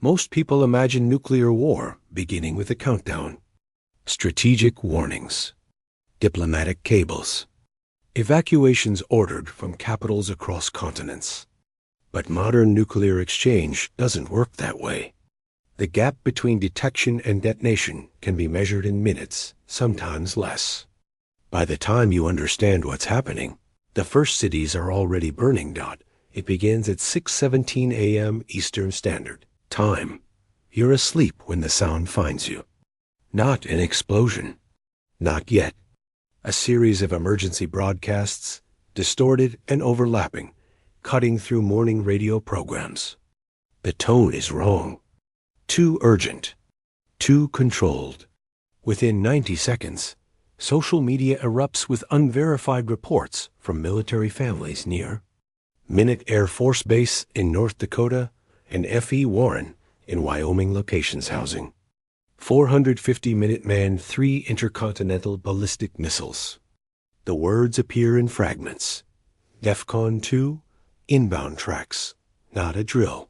Most people imagine nuclear war beginning with a countdown. Strategic warnings. Diplomatic cables. Evacuations ordered from capitals across continents. But modern nuclear exchange doesn't work that way. The gap between detection and detonation can be measured in minutes, sometimes less. By the time you understand what's happening, the first cities are already burning. It begins at 6:17 a.m. Eastern Standard Time. You're asleep when the sound finds you. Not an explosion. Not yet. A series of emergency broadcasts, distorted and overlapping, cutting through morning radio programs. The tone is wrong. Too urgent. Too controlled. Within 90 seconds, social media erupts with unverified reports from military families near Minute Air Force Base in North Dakota and F.E. Warren in Wyoming locations housing 450 Minuteman III intercontinental ballistic missiles. The words appear in fragments. DEFCON 2, inbound tracks, not a drill.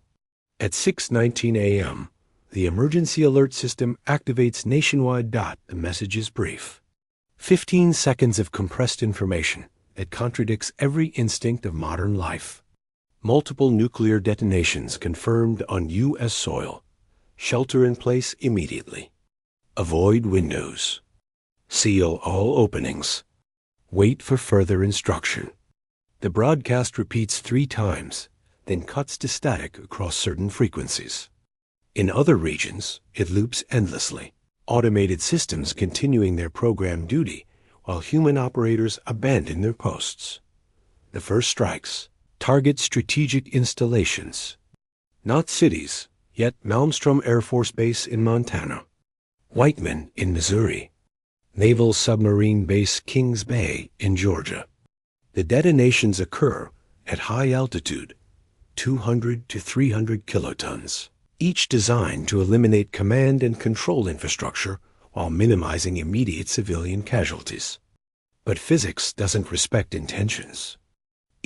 At 6:19 a.m., the emergency alert system activates nationwide. The message is brief. 15 seconds of compressed information that contradicts every instinct of modern life. Multiple nuclear detonations confirmed on U.S. soil. Shelter in place immediately. Avoid windows. Seal all openings. Wait for further instruction. The broadcast repeats 3 times, then cuts to static across certain frequencies. In other regions, it loops endlessly. Automated systems continuing their program duty while human operators abandon their posts. The first strikes target strategic installations. Not cities, yet Malmstrom Air Force Base in Montana. Whiteman in Missouri. Naval Submarine Base Kings Bay in Georgia. The detonations occur at high altitude, 200 to 300 kilotons, each designed to eliminate command and control infrastructure while minimizing immediate civilian casualties. But physics doesn't respect intentions.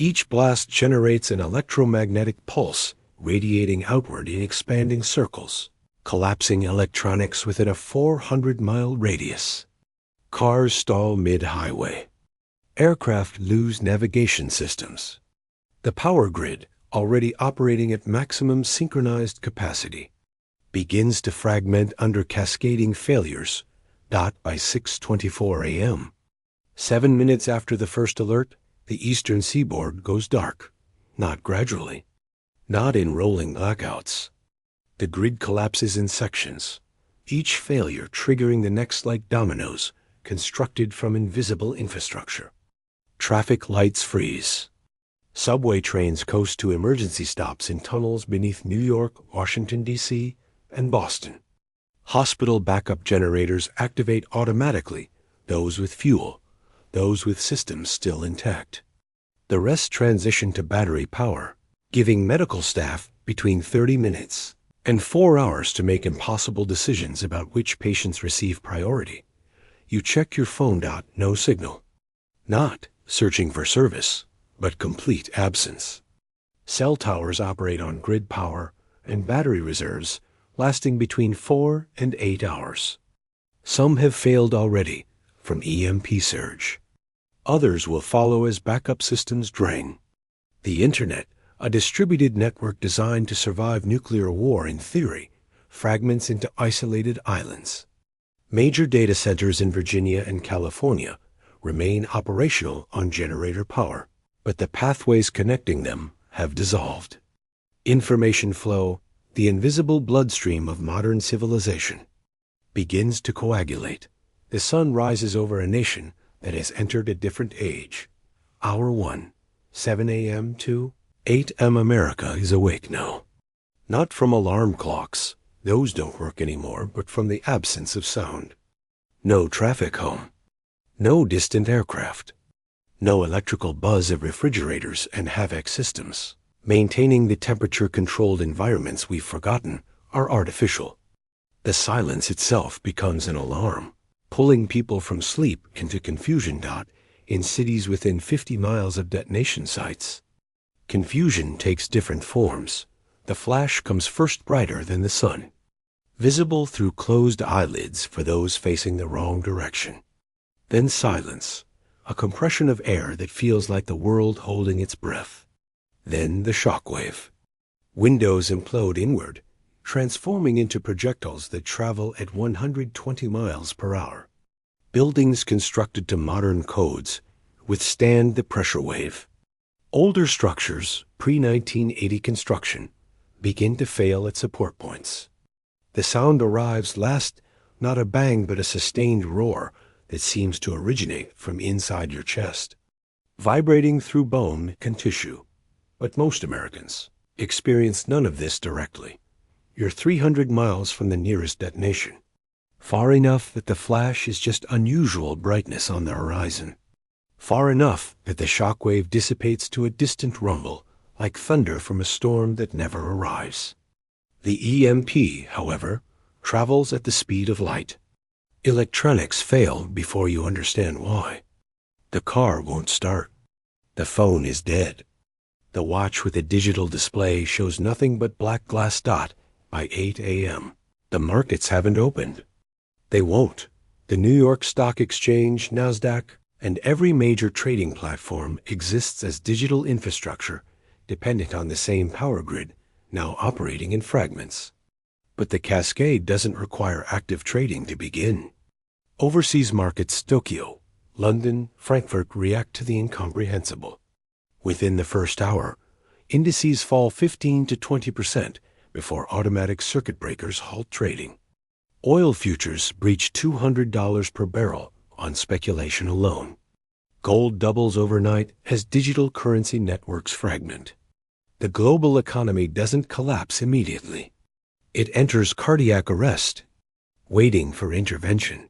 Each blast generates an electromagnetic pulse radiating outward in expanding circles, collapsing electronics within a 400-mile radius. Cars stall mid-highway. Aircraft lose navigation systems. The power grid, already operating at maximum synchronized capacity, begins to fragment under cascading failures. By 6:24 a.m. 7 minutes after the first alert, the eastern seaboard goes dark, not gradually, not in rolling blackouts. The grid collapses in sections, each failure triggering the next like dominoes constructed from invisible infrastructure. Traffic lights freeze. Subway trains coast to emergency stops in tunnels beneath New York, Washington, D.C., and Boston. Hospital backup generators activate automatically, those with fuel, those with systems still intact. The rest transition to battery power, giving medical staff between 30 minutes and 4 hours to make impossible decisions about which patients receive priority. You check your phone. No signal. Not searching for service, but complete absence. Cell towers operate on grid power and battery reserves lasting between 4 and 8 hours. Some have failed already from EMP surge. Others will follow as backup systems drain. The Internet, a distributed network designed to survive nuclear war in theory, fragments into isolated islands. Major data centers in Virginia and California remain operational on generator power, but the pathways connecting them have dissolved. Information flow, the invisible bloodstream of modern civilization, begins to coagulate. The sun rises over a nation that has entered a different age. Hour 1, 7 a.m. to 8 a.m. America is awake now. Not from alarm clocks, those don't work anymore, but from the absence of sound. No traffic home. No distant aircraft. No electrical buzz of refrigerators and HVAC systems. Maintaining the temperature-controlled environments we've forgotten are artificial. The silence itself becomes an alarm, pulling people from sleep into confusion. In cities within 50 miles of detonation sites. Confusion takes different forms, The flash comes first brighter than the sun, visible through closed eyelids for those facing the wrong direction. Then silence, a compression of air that feels like the world holding its breath. Then the shockwave. Windows implode inward, transforming into projectiles that travel at 120 miles per hour. Buildings constructed to modern codes withstand the pressure wave. Older structures, pre-1980 construction, begin to fail at support points. The sound arrives last, not a bang but a sustained roar that seems to originate from inside your chest, vibrating through bone and tissue. But most Americans experience none of this directly. You're 300 miles from the nearest detonation, far enough that the flash is just unusual brightness on the horizon, far enough that the shockwave dissipates to a distant rumble, like thunder from a storm that never arrives. The EMP, however, travels at the speed of light. Electronics fail before you understand why. The car won't start. The phone is dead. The watch with a digital display shows nothing but black glass dot by 8 a.m. The markets haven't opened. They won't. The New York Stock Exchange, NASDAQ, and every major trading platform exists as digital infrastructure dependent on the same power grid, now operating in fragments. But the cascade doesn't require active trading to begin. Overseas markets Tokyo, London, Frankfurt react to the incomprehensible. Within the first hour, indices fall 15 to 20% before automatic circuit breakers halt trading. Oil futures breach $200 per barrel on speculation alone. Gold doubles overnight as digital currency networks fragment. The global economy doesn't collapse immediately. It enters cardiac arrest, waiting for intervention.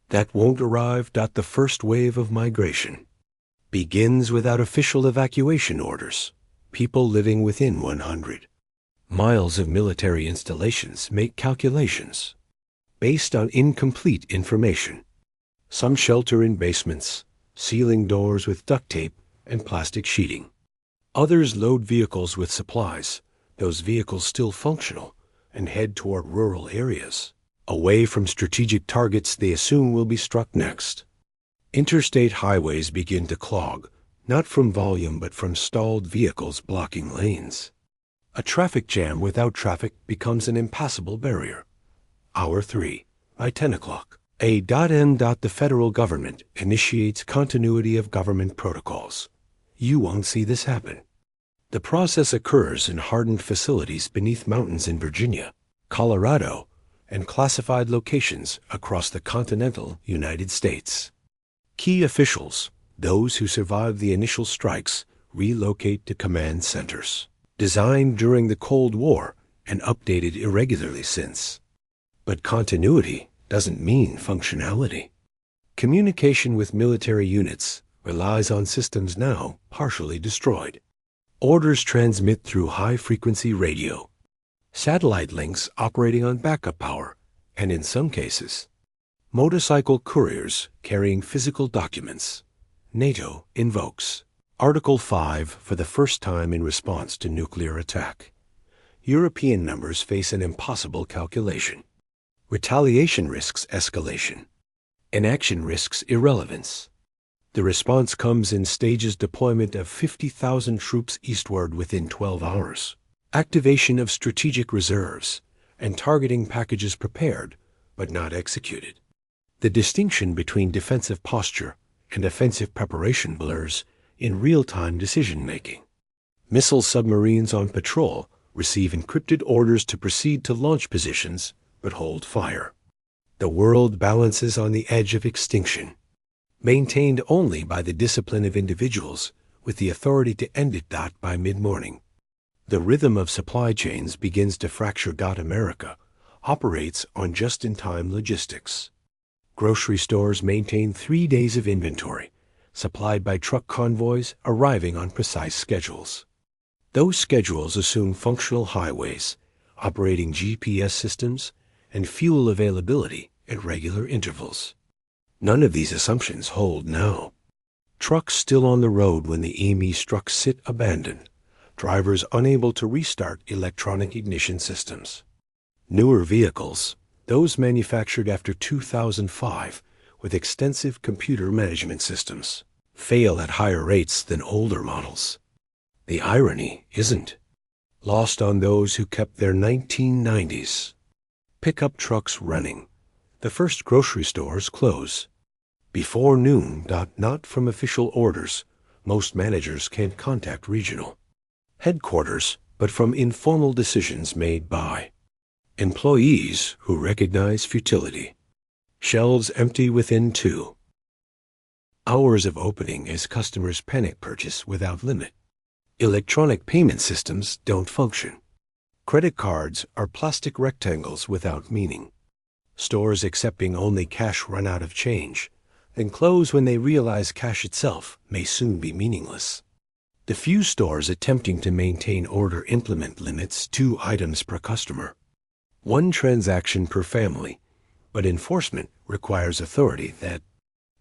That won't arrive. The first wave of migration begins without official evacuation orders. People living within 100 miles of military installations make calculations based on incomplete information. Some shelter in basements, sealing doors with duct tape and plastic sheeting. Others load vehicles with supplies, those vehicles still functional, and head toward rural areas, away from strategic targets they assume will be struck next. Interstate highways begin to clog, not from volume but from stalled vehicles blocking lanes. A traffic jam without traffic becomes an impassable barrier. Hour 3, by 10 o'clock. The federal government initiates continuity of government protocols. You won't see this happen. The process occurs in hardened facilities beneath mountains in Virginia, Colorado, and classified locations across the continental United States. Key officials, those who survived the initial strikes, relocate to command centers, designed during the Cold War and updated irregularly since. But continuity doesn't mean functionality. Communication with military units relies on systems now partially destroyed. Orders transmit through high-frequency radio, satellite links operating on backup power, and in some cases, motorcycle couriers carrying physical documents. NATO invokes Article 5 for the first time in response to nuclear attack. European numbers face an impossible calculation. Retaliation risks escalation. Inaction risks irrelevance. The response comes in stages: deployment of 50,000 troops eastward within 12 hours, activation of strategic reserves, and targeting packages prepared but not executed. The distinction between defensive posture and offensive preparation blurs in real-time decision-making. Missile submarines on patrol receive encrypted orders to proceed to launch positions but hold fire. The world balances on the edge of extinction, maintained only by the discipline of individuals with the authority to end it by mid-morning. The rhythm of supply chains begins to fracture. America operates on just-in-time logistics. Grocery stores maintain 3 days of inventory, supplied by truck convoys arriving on precise schedules. Those schedules assume functional highways, operating GPS systems, and fuel availability at regular intervals. None of these assumptions hold now. Trucks still on the road when the EME struck sit abandoned, drivers unable to restart electronic ignition systems. Newer vehicles, those manufactured after 2005 with extensive computer management systems, fail at higher rates than older models. The irony isn't lost on those who kept their 1990s pickup trucks running. The first grocery stores close before noon. Not from official orders. Most managers can't contact regional headquarters, but from informal decisions made by employees who recognize futility. Shelves empty within 2 hours of opening as customers panic purchase without limit. Electronic payment systems don't function. Credit cards are plastic rectangles without meaning. Stores accepting only cash run out of change, then close when they realize cash itself may soon be meaningless. The few stores attempting to maintain order implement limits 2 items per customer, 1 transaction per family, but enforcement requires authority that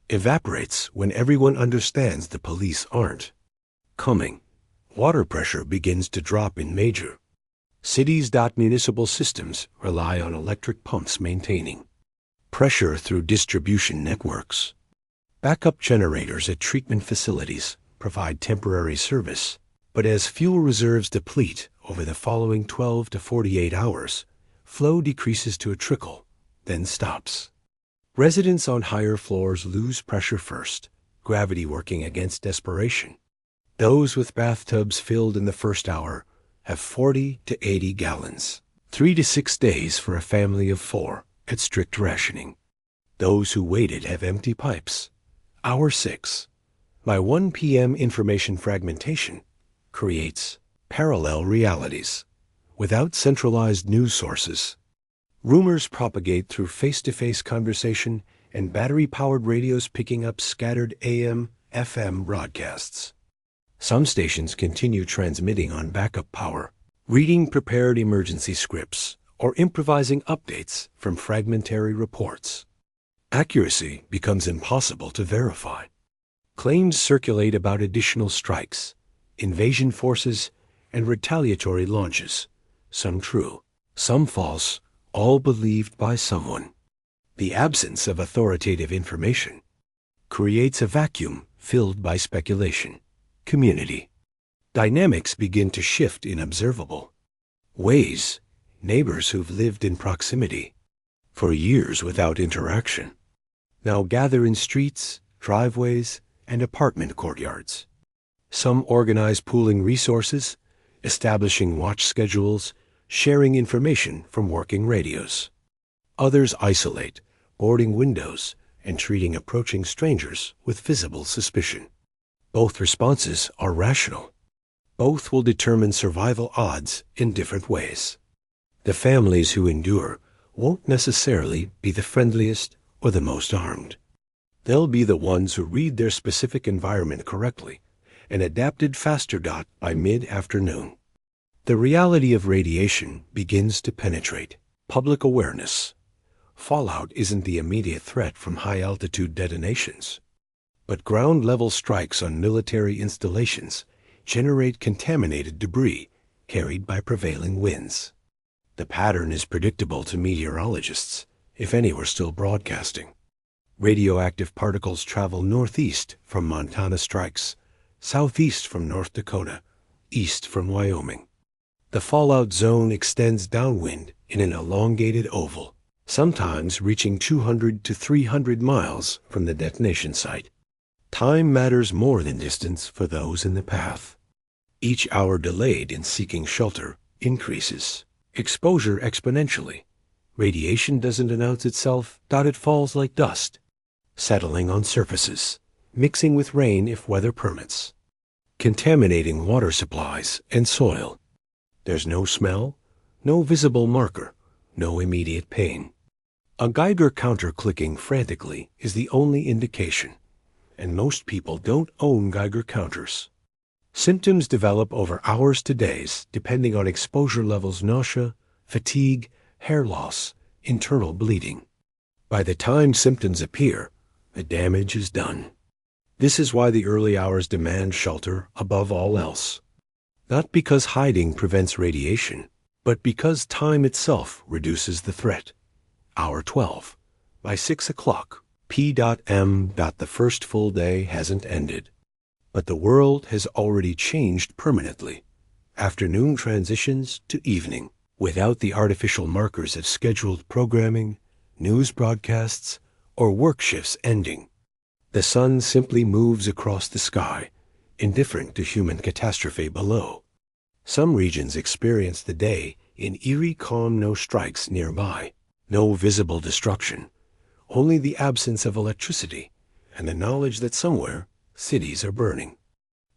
evaporates when everyone understands the police aren't coming. Water pressure begins to drop in major cities. Municipal systems rely on electric pumps maintaining pressure through distribution networks. Backup generators at treatment facilities provide temporary service, but as fuel reserves deplete over the following 12 to 48 hours, flow decreases to a trickle, then stops. Residents on higher floors lose pressure first, gravity working against desperation. Those with bathtubs filled in the first hour have 40 to 80 gallons, 3 to 6 days for a family of 4 at strict rationing. Those who waited have empty pipes. Hour 6. By 1 p.m. information fragmentation creates parallel realities. Without centralized news sources, rumors propagate through face-to-face conversation and battery-powered radios picking up scattered AM, FM broadcasts. Some stations continue transmitting on backup power, reading prepared emergency scripts, or improvising updates from fragmentary reports. Accuracy becomes impossible to verify. Claims circulate about additional strikes, invasion forces, and retaliatory launches. Some true, some false, all believed by someone. The absence of authoritative information creates a vacuum filled by speculation. Community dynamics begin to shift in observable ways. Neighbors who've lived in proximity for years without interaction now gather in streets, driveways, and apartment courtyards. Some organize pooling resources, establishing watch schedules, sharing information from working radios. Others isolate, boarding windows, and treating approaching strangers with visible suspicion. Both responses are rational. Both will determine survival odds in different ways. The families who endure won't necessarily be the friendliest or the most armed. They'll be the ones who read their specific environment correctly and adapted faster. By mid-afternoon, the reality of radiation begins to penetrate public awareness. Fallout isn't the immediate threat from high-altitude detonations, but ground-level strikes on military installations generate contaminated debris carried by prevailing winds. The pattern is predictable to meteorologists, if any were still broadcasting. Radioactive particles travel northeast from Montana strikes, southeast from North Dakota, east from Wyoming. The fallout zone extends downwind in an elongated oval, sometimes reaching 200 to 300 miles from the detonation site. Time matters more than distance for those in the path. Each hour delayed in seeking shelter increases exposure exponentially. Radiation doesn't announce itself. It falls like dust, settling on surfaces, mixing with rain if weather permits, contaminating water supplies and soil. There's no smell, no visible marker, no immediate pain. A Geiger counter clicking frantically is the only indication, and most people don't own Geiger counters. Symptoms develop over hours to days depending on exposure levels: nausea, fatigue, hair loss, internal bleeding. By the time symptoms appear, the damage is done. This is why the early hours demand shelter above all else. Not because hiding prevents radiation, but because time itself reduces the threat. Hour 12. By 6 o'clock, P.M. The first full day hasn't ended. But the world has already changed permanently. Afternoon transitions to evening, without the artificial markers of scheduled programming, news broadcasts, or work shifts ending. The sun simply moves across the sky, indifferent to human catastrophe below. Some regions experience the day in eerie calm, no strikes nearby, no visible destruction, only the absence of electricity and the knowledge that somewhere cities are burning.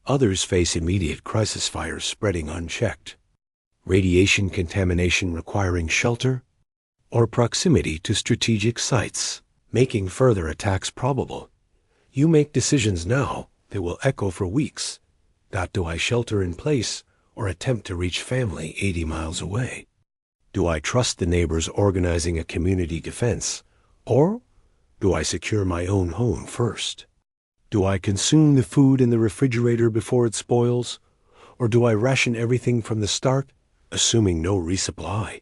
Others face immediate crisis fires spreading unchecked, radiation contamination requiring shelter, or proximity to strategic sites, making further attacks probable. You make decisions now that will echo for weeks. Do I shelter in place or attempt to reach family 80 miles away? Do I trust the neighbors organizing a community defense, or do I secure my own home first? Do I consume the food in the refrigerator before it spoils, or do I ration everything from the start, assuming no resupply?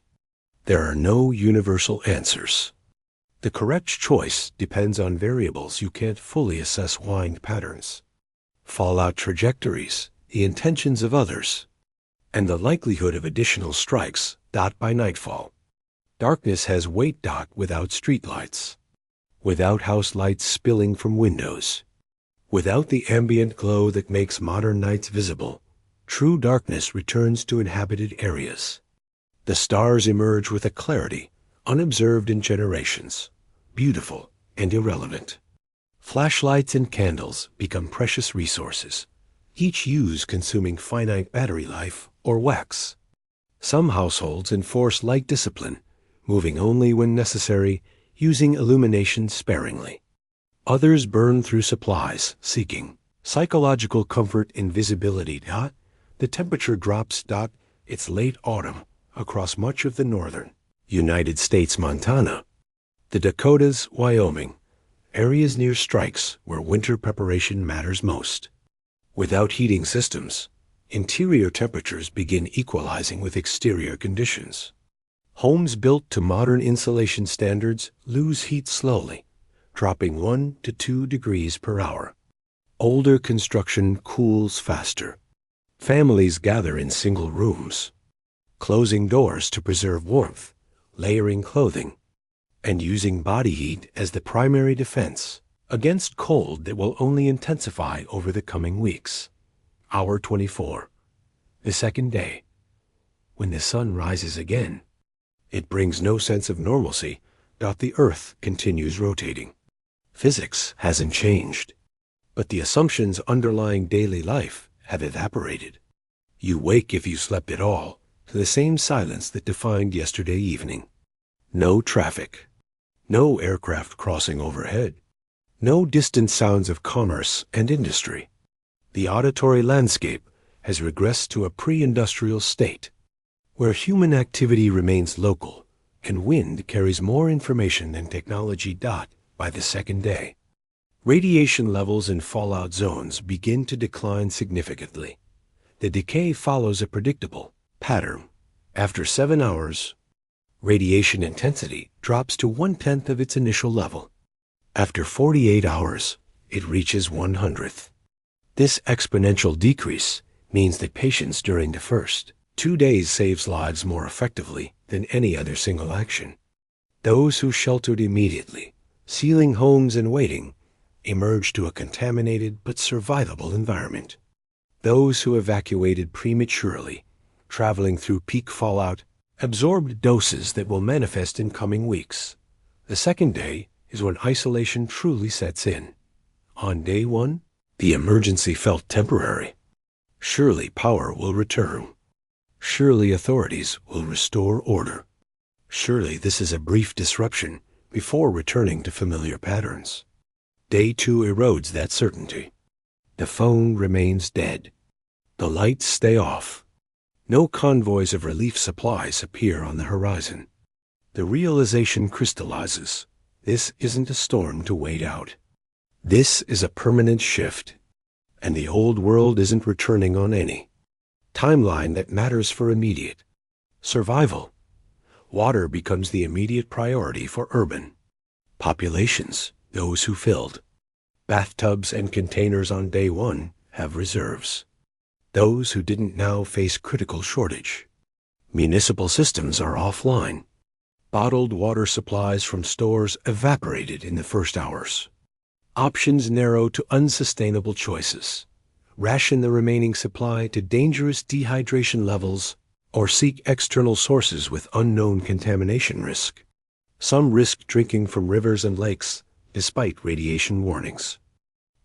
There are no universal answers. The correct choice depends on variables you can't fully assess: wind patterns, fallout trajectories, the intentions of others, and the likelihood of additional strikes. By nightfall, darkness has weight. Without streetlights, without house lights spilling from windows, without the ambient glow that makes modern nights visible, true darkness returns to inhabited areas. The stars emerge with a clarity unobserved in generations, beautiful and irrelevant. Flashlights and candles become precious resources, each use consuming finite battery life or wax. Some households enforce light discipline, moving only when necessary, using illumination sparingly. Others burn through supplies, seeking psychological comfort in visibility. The temperature drops. It's late autumn across much of the northern United States, Montana, the Dakotas, Wyoming, areas near strikes where winter preparation matters most. Without heating systems, interior temperatures begin equalizing with exterior conditions. Homes built to modern insulation standards lose heat slowly, dropping 1 to 2 degrees per hour. Older construction cools faster. Families gather in single rooms, closing doors to preserve warmth, layering clothing, and using body heat as the primary defense against cold that will only intensify over the coming weeks. Hour 24. The second day. When the sun rises again, it brings no sense of normalcy. The earth continues rotating. Physics hasn't changed, but the assumptions underlying daily life have evaporated. You wake, if you slept at all, to the same silence that defined yesterday evening. No traffic, no aircraft crossing overhead, no distant sounds of commerce and industry. The auditory landscape has regressed to a pre-industrial state, where human activity remains local and wind carries more information than technology. By the second day, radiation levels in fallout zones begin to decline significantly. The decay follows a predictable pattern. After 7 hours, radiation intensity drops to 1/10 of its initial level. After 48 hours, it reaches 1/100th. This exponential decrease means that patience during the first 2 days saves lives more effectively than any other single action. Those who sheltered immediately, sealing homes and waiting, emerged to a contaminated but survivable environment. Those who evacuated prematurely, traveling through peak fallout, absorbed doses that will manifest in coming weeks. The second day is when isolation truly sets in. On day 1, the emergency felt temporary. Surely power will return. Surely authorities will restore order. Surely this is a brief disruption before returning to familiar patterns. Day 2 erodes that certainty. The phone remains dead. The lights stay off. No convoys of relief supplies appear on the horizon. The realization crystallizes. This isn't a storm to wait out. This is a permanent shift, and the old world isn't returning on any. Timeline that matters for immediate survival. Water becomes the immediate priority for urban populations, those who filled bathtubs and containers on day one have reserves. Those who didn't now face critical shortage. Municipal systems are offline. Bottled water supplies from stores evaporated in the first hours. Options narrow to unsustainable choices. Ration the remaining supply to dangerous dehydration levels or seek external sources with unknown contamination risk. Some risk drinking from rivers and lakes despite radiation warnings.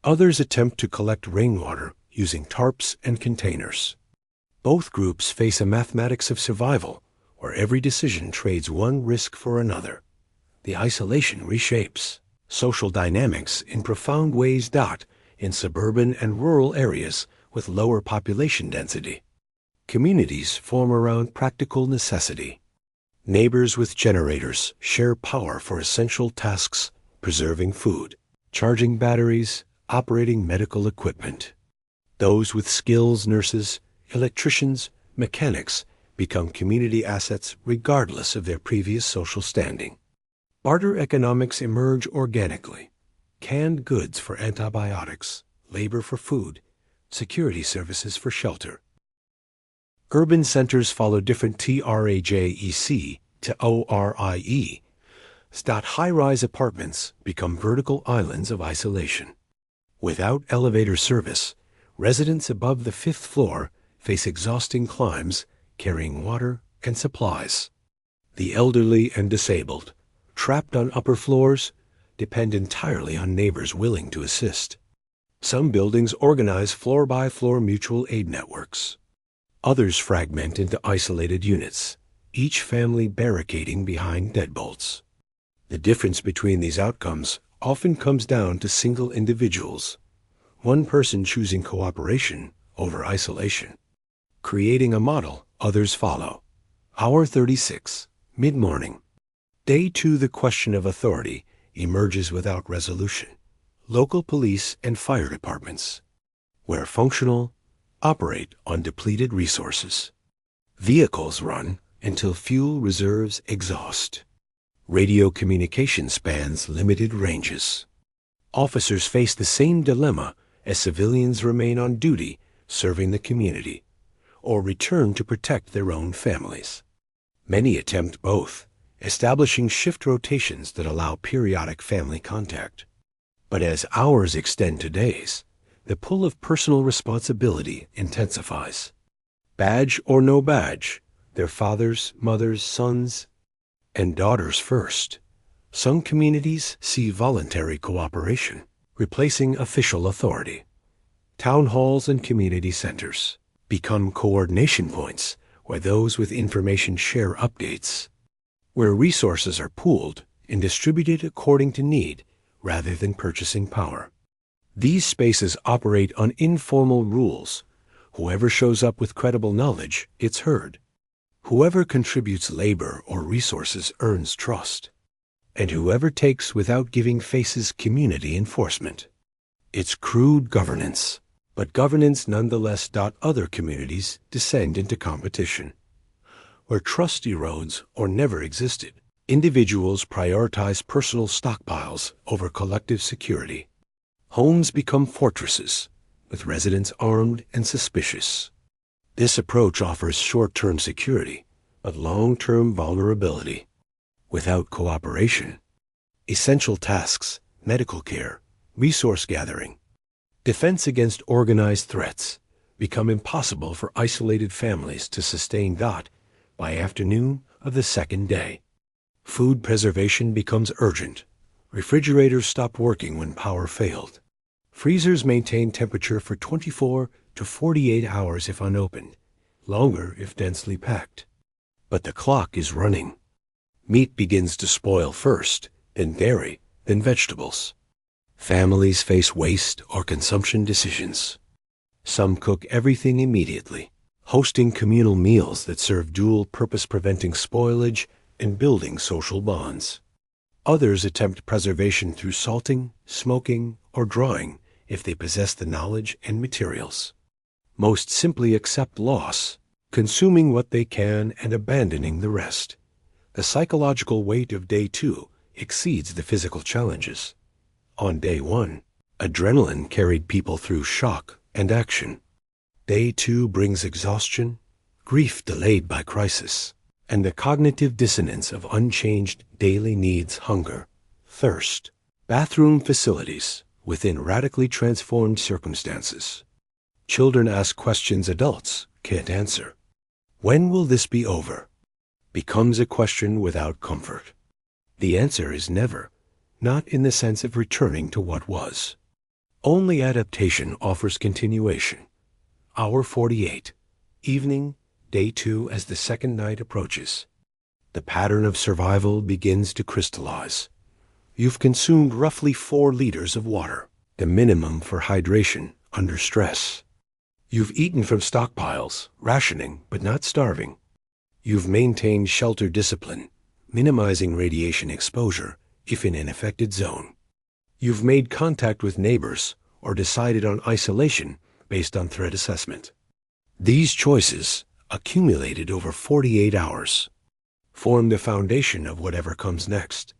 Others attempt to collect rainwater using tarps and containers. Both groups face a mathematics of survival where every decision trades one risk for another. The isolation reshapes social dynamics in profound ways. In suburban and rural areas with lower population density, communities form around practical necessity. Neighbors with generators share power for essential tasks, preserving food, charging batteries, operating medical equipment. Those with skills, nurses, electricians, mechanics, become community assets regardless of their previous social standing. Barter economics emerge organically. Canned goods for antibiotics, labor for food, security services for shelter. Urban centers follow different TRAJEC to ORIE. High-rise apartments become vertical islands of isolation. Without elevator service, residents above the 5th floor face exhausting climbs carrying water and supplies. The elderly and disabled, trapped on upper floors, depend entirely on neighbors willing to assist. Some buildings organize floor-by-floor mutual aid networks. Others fragment into isolated units, each family barricading behind deadbolts. The difference between these outcomes often comes down to single individuals, one person choosing cooperation over isolation. Creating a model others follow. Hour 36, mid-morning. Day 2, the question of authority emerges without resolution. Local police and fire departments, where functional, operate on depleted resources. Vehicles run until fuel reserves exhaust. Radio communication spans limited ranges. Officers face the same dilemma as civilians remain on duty serving the community, or return to protect their own families. Many attempt both, establishing shift rotations that allow periodic family contact. But as hours extend to days, the pull of personal responsibility intensifies. Badge or no badge, their fathers, mothers, sons, and daughters first. Some communities see voluntary cooperation, replacing official authority. Town halls and community centers become coordination points where those with information share updates, where resources are pooled and distributed according to need rather than purchasing power. These spaces operate on informal rules. Whoever shows up with credible knowledge, it's heard. Whoever contributes labor or resources earns trust. And whoever takes without giving faces community enforcement. It's crude governance, but governance nonetheless. Other communities descend into competition. Where trust erodes or never existed, individuals prioritize personal stockpiles over collective security. Homes become fortresses, with residents armed and suspicious. This approach offers short-term security, but long-term vulnerability. Without cooperation, essential tasks, medical care, resource gathering, defense against organized threats become impossible for isolated families to sustain. By afternoon of the second day, food preservation becomes urgent. Refrigerators stop working when power failed. Freezers maintain temperature for 24 to 48 hours if unopened, longer if densely packed. But the clock is running. Meat begins to spoil first, then dairy, then vegetables. Families face waste or consumption decisions. Some cook everything immediately, hosting communal meals that serve dual purpose, preventing spoilage and building social bonds. Others attempt preservation through salting, smoking, or drying if they possess the knowledge and materials. Most simply accept loss, consuming what they can and abandoning the rest. The psychological weight of day 2 exceeds the physical challenges. On day 1, adrenaline carried people through shock and action. Day 2 brings exhaustion, grief delayed by crisis, and the cognitive dissonance of unchanged daily needs: hunger, thirst, bathroom facilities within radically transformed circumstances. Children ask questions adults can't answer. When will this be over? Becomes a question without comfort. The answer is never, not in the sense of returning to what was. Only adaptation offers continuation. Hour 48, evening, day 2 as the second night approaches. The pattern of survival begins to crystallize. You've consumed roughly 4 liters of water, the minimum for hydration under stress. You've eaten from stockpiles, rationing but not starving. You've maintained shelter discipline, minimizing radiation exposure if in an affected zone. You've made contact with neighbors or decided on isolation based on threat assessment. These choices, accumulated over 48 hours, form the foundation of whatever comes next.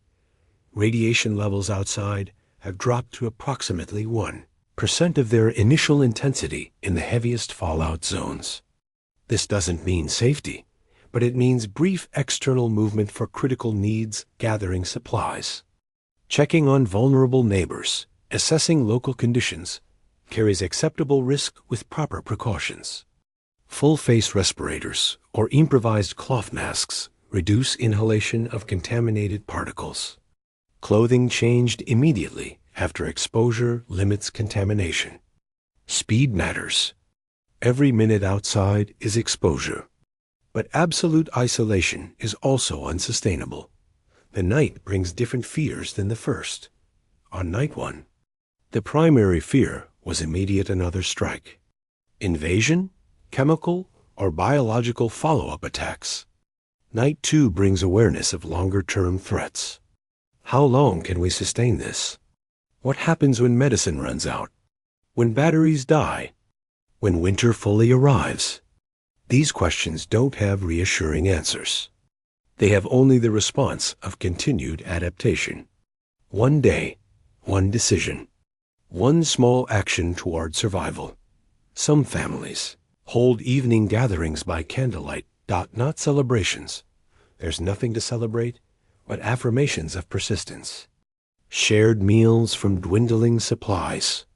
Radiation levels outside have dropped to approximately 1% of their initial intensity in the heaviest fallout zones. This doesn't mean safety, but it means brief external movement for critical needs, gathering supplies. Checking on vulnerable neighbors, assessing local conditions, carries acceptable risk with proper precautions. Full-face respirators or improvised cloth masks reduce inhalation of contaminated particles. Clothing changed immediately after exposure limits contamination. Speed matters. Every minute outside is exposure. But absolute isolation is also unsustainable. The night brings different fears than the first. On night 1, the primary fear was immediate another strike. Invasion, chemical, or biological follow-up attacks. Night 2 brings awareness of longer-term threats. How long can we sustain this? What happens when medicine runs out? When batteries die? When winter fully arrives? These questions don't have reassuring answers. They have only the response of continued adaptation. One day, one decision, one small action toward survival. Some families hold evening gatherings by candlelight, not celebrations. There's nothing to celebrate but affirmations of persistence. Shared meals from dwindling supplies.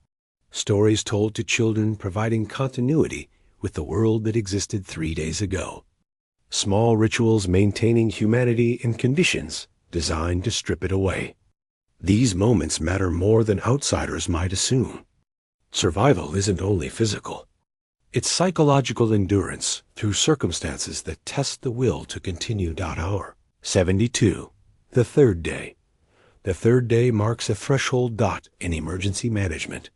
Stories told to children providing continuity with the world that existed 3 days ago. Small rituals maintaining humanity in conditions designed to strip it away. These moments matter more than outsiders might assume. Survival isn't only physical. It's psychological endurance through circumstances that test the will to continue. Hour 72, the third day. The third day marks a threshold in emergency management.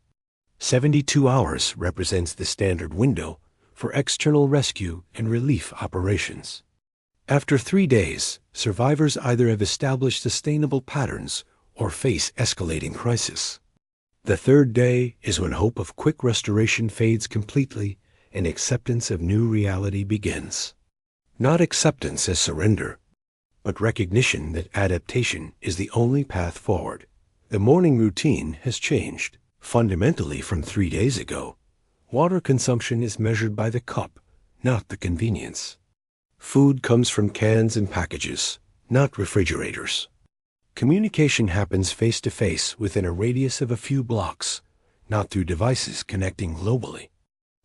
72 hours represents the standard window for external rescue and relief operations. After 3 days, survivors either have established sustainable patterns or face escalating crisis. The third day is when hope of quick restoration fades completely and acceptance of new reality begins. Not acceptance as surrender, but recognition that adaptation is the only path forward. The morning routine has changed fundamentally from 3 days ago. Water consumption is measured by the cup, not the convenience. Food comes from cans and packages, not refrigerators. Communication happens face-to-face within a radius of a few blocks, not through devices connecting globally.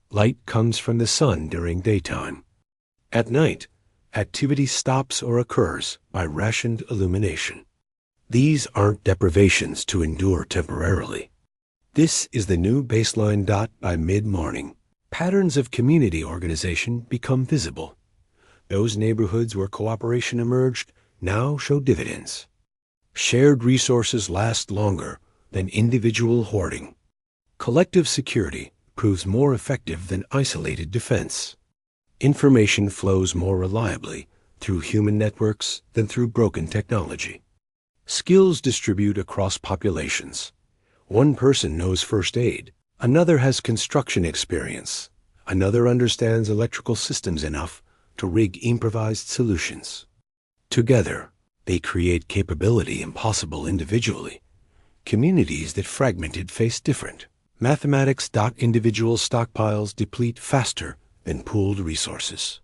Light comes from the sun during daytime. At night, activity stops or occurs by rationed illumination. These aren't deprivations to endure temporarily. This is the new baseline. By mid-morning, patterns of community organization become visible. Those neighborhoods where cooperation emerged now show dividends. Shared resources last longer than individual hoarding. Collective security proves more effective than isolated defense. Information flows more reliably through human networks than through broken technology. Skills distribute across populations. One person knows first aid, another has construction experience, Another understands electrical systems enough to rig improvised solutions. Together, they create capability impossible individually. Communities that fragmented face different. Mathematics. Individual stockpiles deplete faster than pooled resources.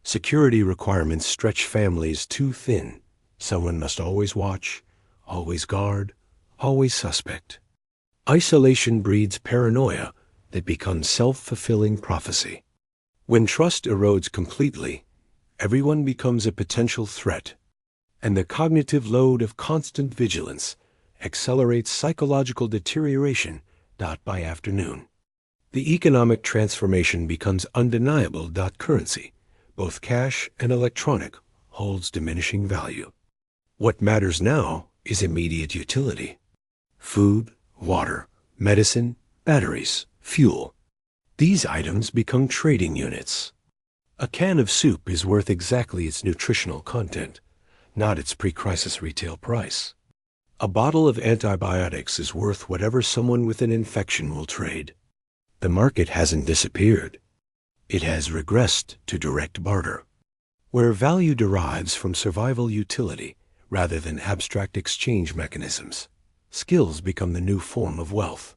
Security requirements stretch families too thin. Someone must always watch, always guard, always suspect. Isolation breeds paranoia that becomes self-fulfilling prophecy. When trust erodes completely, everyone becomes a potential threat, and the cognitive load of constant vigilance accelerates psychological deterioration. By afternoon, the economic transformation becomes undeniable. Currency, both cash and electronic, holds diminishing value. What matters now is immediate utility. Food, water, medicine, batteries, fuel. These items become trading units. A can of soup is worth exactly its nutritional content, not its pre-crisis retail price. A bottle of antibiotics is worth whatever someone with an infection will trade. The market hasn't disappeared. It has regressed to direct barter, where value derives from survival utility rather than abstract exchange mechanisms. Skills become the new form of wealth.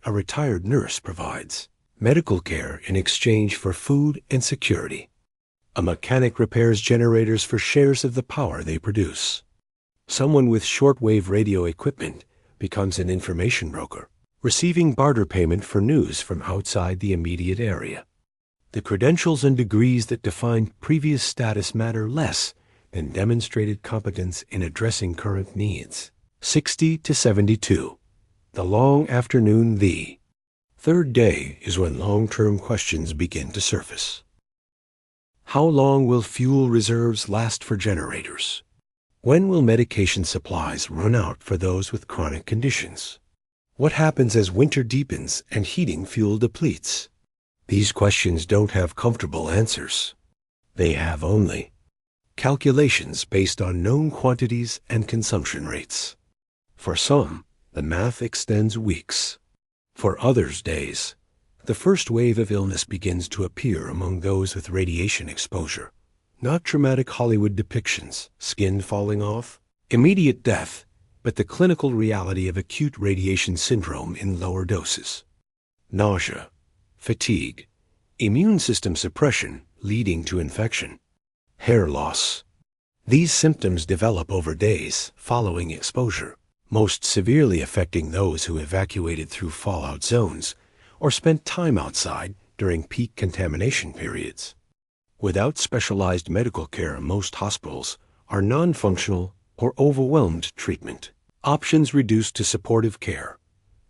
A retired nurse provides medical care in exchange for food and security. A mechanic repairs generators for shares of the power they produce. Someone with shortwave radio equipment becomes an information broker, receiving barter payment for news from outside the immediate area. The credentials and degrees that define previous status matter less than demonstrated competence in addressing current needs. 60 to 72. The long afternoon. The third day is when long-term questions begin to surface. How long will fuel reserves last for generators? When will medication supplies run out for those with chronic conditions? What happens as winter deepens and heating fuel depletes? These questions don't have comfortable answers. They have only calculations based on known quantities and consumption rates. For some, the math extends weeks. For others, days. The first wave of illness begins to appear among those with radiation exposure. Not dramatic Hollywood depictions, skin falling off, immediate death, but the clinical reality of acute radiation syndrome in lower doses. Nausea, fatigue, immune system suppression leading to infection, hair loss. These symptoms develop over days following exposure, most severely affecting those who evacuated through fallout zones or spent time outside during peak contamination periods. Without specialized medical care, most hospitals are non-functional or overwhelmed treatment. Options reduced to supportive care,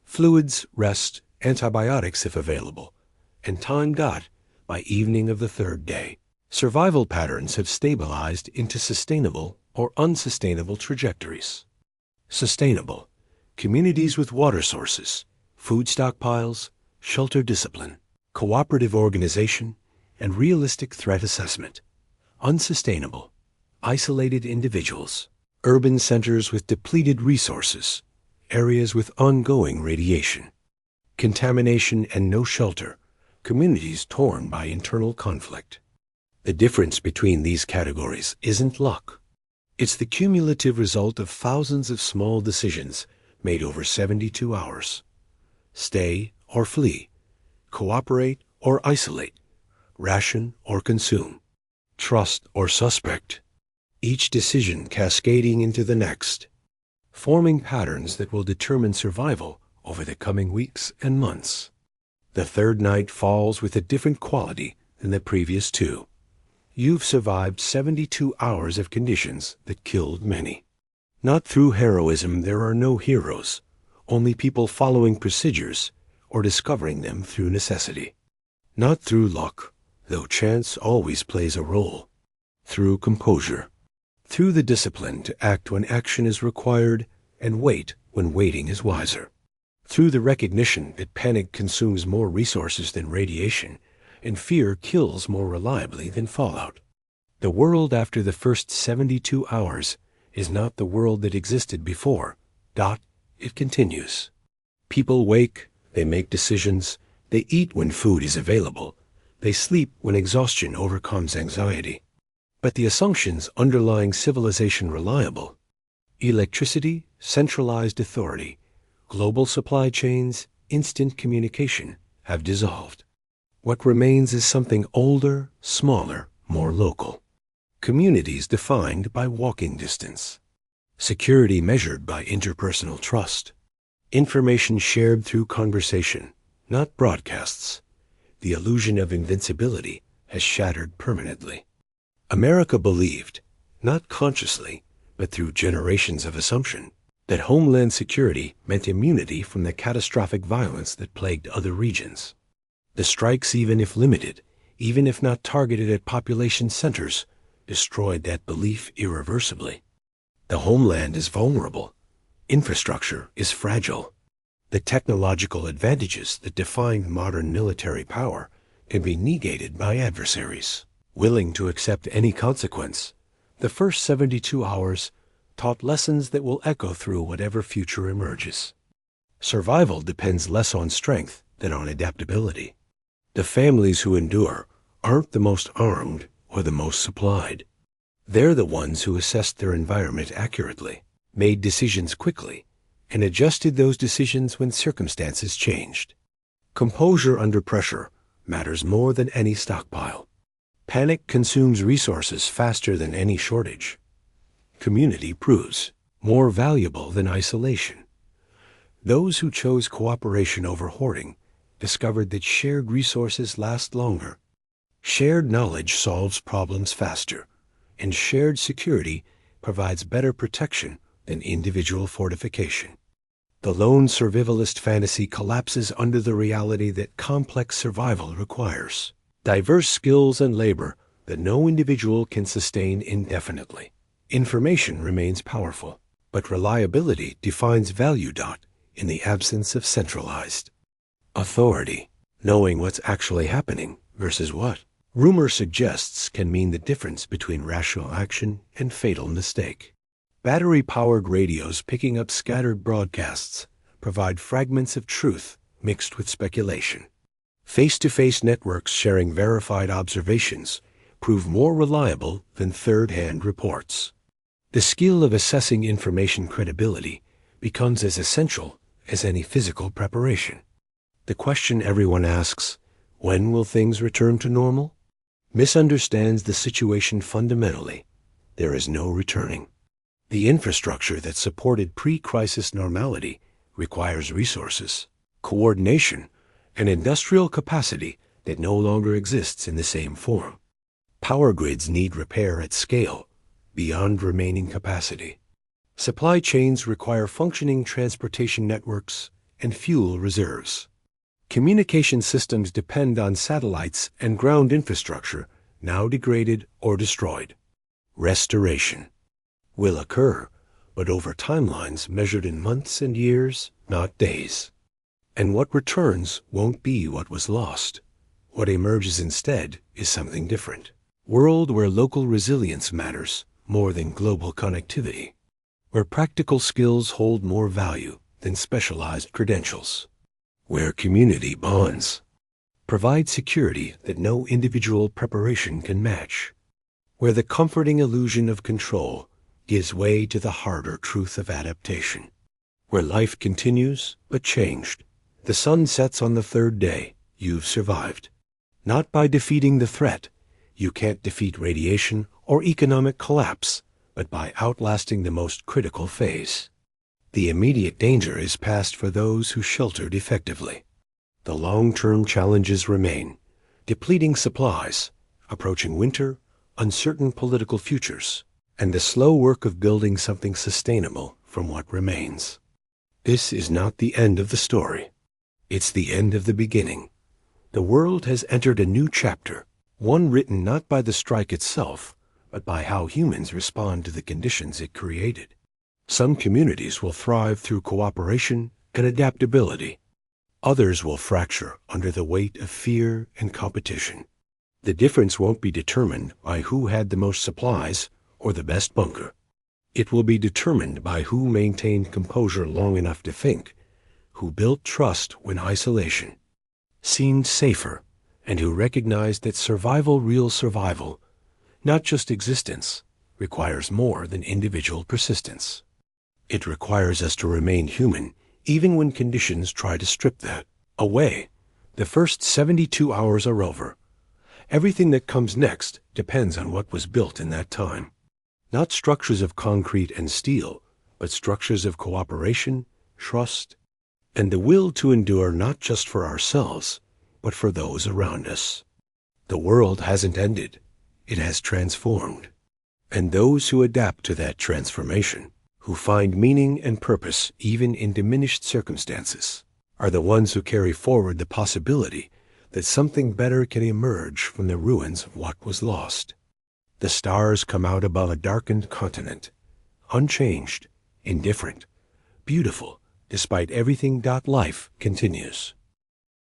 fluids, rest, antibiotics if available, and time. By evening of the third day, survival patterns have stabilized into sustainable or unsustainable trajectories. Sustainable, communities with water sources, food stockpiles, shelter discipline, cooperative organization, and realistic threat assessment. Unsustainable, isolated individuals, urban centers with depleted resources, areas with ongoing radiation, contamination and no shelter, communities torn by internal conflict. The difference between these categories isn't luck. It's the cumulative result of thousands of small decisions made over 72 hours. Stay or flee, cooperate or isolate, ration or consume, trust or suspect, each decision cascading into the next, forming patterns that will determine survival over the coming weeks and months. The third night falls with a different quality than the previous two. You've survived 72 hours of conditions that killed many. Not through heroism, there are no heroes, only people following procedures or discovering them through necessity. Not through luck, though chance always plays a role. Through composure. Through the discipline to act when action is required and wait when waiting is wiser. Through the recognition that panic consumes more resources than radiation and fear kills more reliably than fallout. The world after the first 72 hours is not the world that existed before. It continues. People wake, they make decisions, they eat when food is available, They sleep when exhaustion overcomes anxiety. But the assumptions underlying civilization reliable: electricity, centralized authority, global supply chains, instant communication, have dissolved. What remains is something older, smaller, more local. Communities defined by walking distance. Security measured by interpersonal trust. Information shared through conversation, not broadcasts. The illusion of invincibility has shattered permanently. America believed, not consciously, but through generations of assumption, that homeland security meant immunity from the catastrophic violence that plagued other regions. The strikes, even if limited, even if not targeted at population centers, destroyed that belief irreversibly. The homeland is vulnerable. Infrastructure is fragile. The technological advantages that define modern military power can be negated by adversaries. Willing to accept any consequence, the first 72 hours taught lessons that will echo through whatever future emerges. Survival depends less on strength than on adaptability. The families who endure aren't the most armed or the most supplied. They're the ones who assessed their environment accurately, made decisions quickly, and adjusted those decisions when circumstances changed. Composure under pressure matters more than any stockpile. Panic consumes resources faster than any shortage. Community proves more valuable than isolation. Those who chose cooperation over hoarding discovered that shared resources last longer. Shared knowledge solves problems faster, and shared security provides better protection than individual fortification. The lone survivalist fantasy collapses under the reality that complex survival requires diverse skills and labor that no individual can sustain indefinitely. Information remains powerful, but reliability defines value. In the absence of centralized authority, knowing what's actually happening versus what rumor suggests can mean the difference between rational action and fatal mistake. Battery-powered radios picking up scattered broadcasts provide fragments of truth mixed with speculation. Face-to-face networks sharing verified observations prove more reliable than third-hand reports. The skill of assessing information credibility becomes as essential as any physical preparation. The question everyone asks, when will things return to normal, misunderstands the situation fundamentally. There is no returning. The infrastructure that supported pre-crisis normality requires resources, coordination, and industrial capacity that no longer exists in the same form. Power grids need repair at scale, beyond remaining capacity. Supply chains require functioning transportation networks and fuel reserves. Communication systems depend on satellites and ground infrastructure now degraded or destroyed. Restoration will occur, but over timelines measured in months and years, not days. And what returns won't be what was lost. What emerges instead is something different. World where local resilience matters more than global connectivity. Where practical skills hold more value than specialized credentials. Where community bonds provide security that no individual preparation can match. Where the comforting illusion of control gives way to the harder truth of adaptation. Where life continues, but changed. The sun sets on the third day. You've survived. Not by defeating the threat. You can't defeat radiation or economic collapse, but by outlasting the most critical phase. The immediate danger is past for those who sheltered effectively. The long-term challenges remain. Depleting supplies, approaching winter, uncertain political futures, and the slow work of building something sustainable from what remains. This is not the end of the story. It's the end of the beginning. The world has entered a new chapter, one written not by the strike itself, but by how humans respond to the conditions it created. Some communities will thrive through cooperation and adaptability. Others will fracture under the weight of fear and competition. The difference won't be determined by who had the most supplies or the best bunker. It will be determined by who maintained composure long enough to think, who built trust when isolation seemed safer, and who recognize that real survival, not just existence, requires more than individual persistence. It requires us to remain human even when conditions try to strip that away. The first 72 hours are over. Everything that comes next depends on what was built in that time. Not structures of concrete and steel, but structures of cooperation, trust, and the will to endure not just for ourselves, but for those around us. The world hasn't ended. It has transformed. And those who adapt to that transformation, who find meaning and purpose even in diminished circumstances, are the ones who carry forward the possibility that something better can emerge from the ruins of what was lost. The stars come out above a darkened continent, unchanged, indifferent, beautiful, despite everything. Life continues.